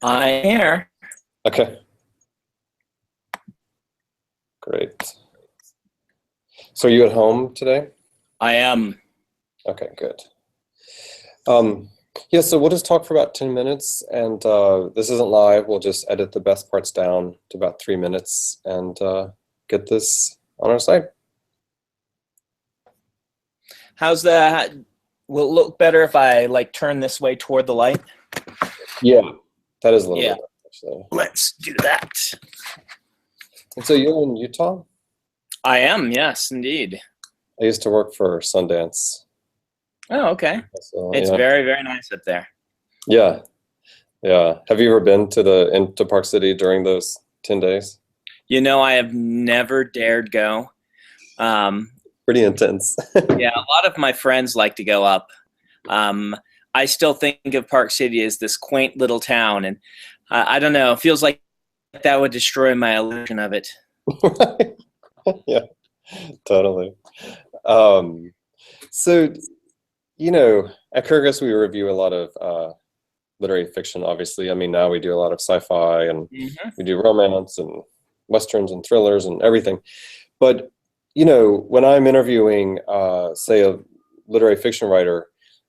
I'm here. Okay, great. So are you at home today? I am. Okay, good. Um, yeah, so we'll just talk for about 10 minutes and this isn't live. We'll just edit the best parts down to about 3 minutes and get this on our site. How's that? Will it look better if I like turn this way toward the light? Yeah, that is a little Yeah, bit actually. let's do that. And so you're in Utah? I am, yes, indeed. I used to work for Sundance. Oh, okay. So It's yeah. very, very nice up there. Yeah, yeah. Have you ever been to into Park City during those 10 days? You know, I have never dared go. Um, Pretty intense. yeah, a lot of my friends like to go up. Um, I still think of Park City as this quaint little town, and I don't know, it feels like that would destroy my illusion of it. Yeah, totally. Um, so, at Kyrgyz, we review a lot of literary fiction, obviously. I mean, now we do a lot of sci-fi and Hmm. we do romance and westerns and thrillers and everything. But, when I'm interviewing, say, a literary fiction writer,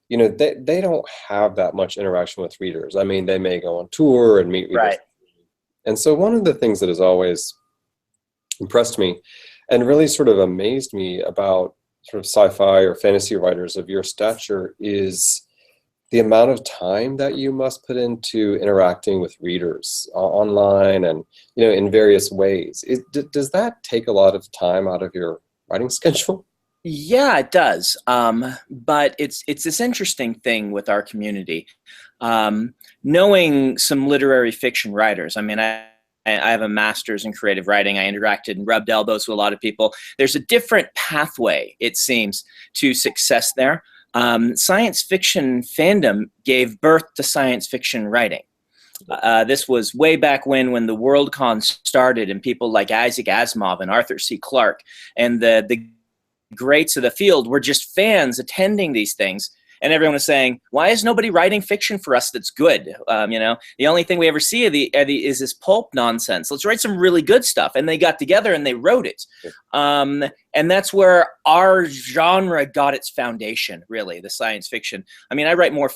they don't have that much interaction with readers. I mean, they may go on tour and meet readers. Right. And so one of the things that has always impressed me and really sort of amazed me about sort of sci-fi or fantasy writers of your stature is the amount of time that you must put into interacting with readers online and in various ways. Does that take a lot of time out of your writing schedule? Yeah, it does. But it's this interesting thing with our community. Knowing some literary fiction writers. I mean, I have a master's in creative writing. I interacted and rubbed elbows with a lot of people. There's a different pathway, it seems, to success there. Science fiction fandom gave birth to science fiction writing. This was way back when the Worldcon started, and people like Isaac Asimov and Arthur C. Clarke and the greats of the field were just fans attending these things. And everyone was saying, "Why is nobody writing fiction for us that's good? The only thing we ever see is this pulp nonsense. Let's write some really good stuff." And they got together and they wrote it. And that's where our genre got its foundation, really, the science fiction. I mean, I write more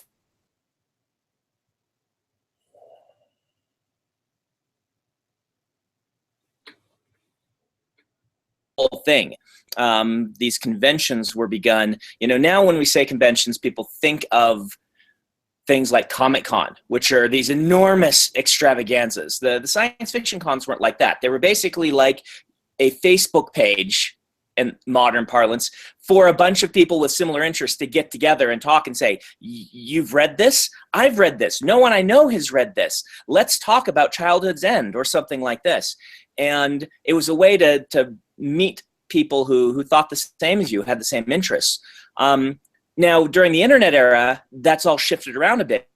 whole thing. These conventions were begun. Now when we say conventions, people think of things like Comic-Con, which are these enormous extravaganzas. The science fiction cons weren't like that. They were basically like a Facebook page in modern parlance for a bunch of people with similar interests to get together and talk and say, "You've read this? I've read this. No one I know has read this. Let's talk about Childhood's End," or something like this. And it was a way to meet people who thought the same as you, had the same interests. Now, during the internet era, that's all shifted around a bit.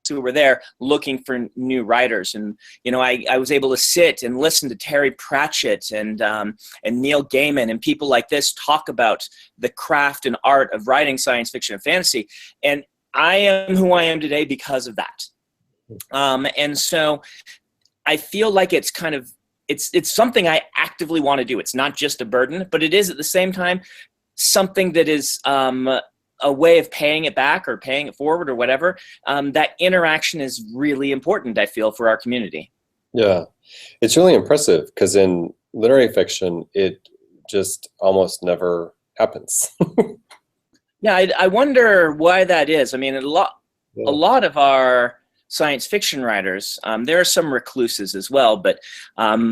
Who were there looking for new writers, and I was able to sit and listen to Terry Pratchett and Neil Gaiman and people like this talk about the craft and art of writing science fiction and fantasy, and I am who I am today because of that. And so I feel like it's kind of it's something I actively want to do. It's not just a burden, but it is at the same time something that is a way of paying it back or paying it forward or whatever. That interaction is really important, I feel, for our community. Yeah, it's really impressive because in literary fiction, it just almost never happens. Yeah, I wonder why that is. I mean, a Yeah. lot of our science fiction writers, there are some recluses as well, but a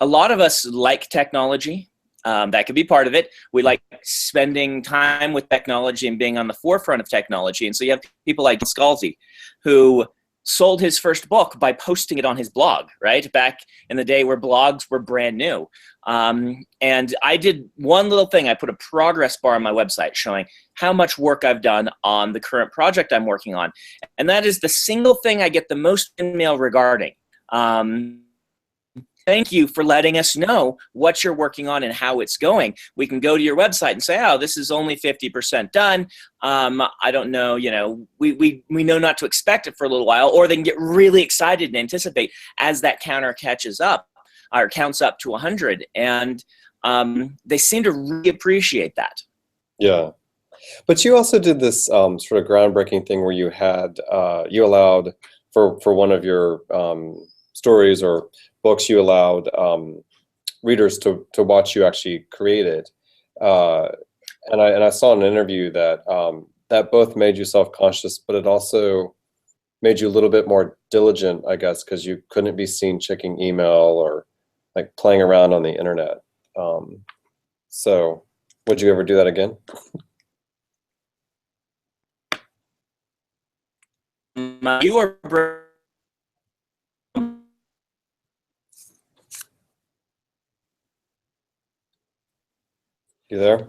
lot of us like technology. That could be part of it. We like spending time with technology and being on the forefront of technology. And so you have people like Scalzi, who sold his first book by posting it on his blog, right? Back in the day where blogs were brand new. And I did one little thing. I put a progress bar on my website showing how much work I've done on the current project I'm working on. And that is the single thing I get the most email regarding. thank you for letting us know what you're working on and how it's going. We can go to your website and say, oh, this is only 50% done. I don't know, we know not to expect it for a little while, or they can get really excited and anticipate as that counter catches up or counts up to 100. And they seem to really appreciate that. Yeah. But you also did this sort of groundbreaking thing where you had, you allowed for one of your stories or books, you allowed readers to watch you actually create it. And I saw in an interview that that both made you self-conscious, but it also made you a little bit more diligent, I guess, because you couldn't be seen checking email or like playing around on the internet. So would you ever do that again? You are You there?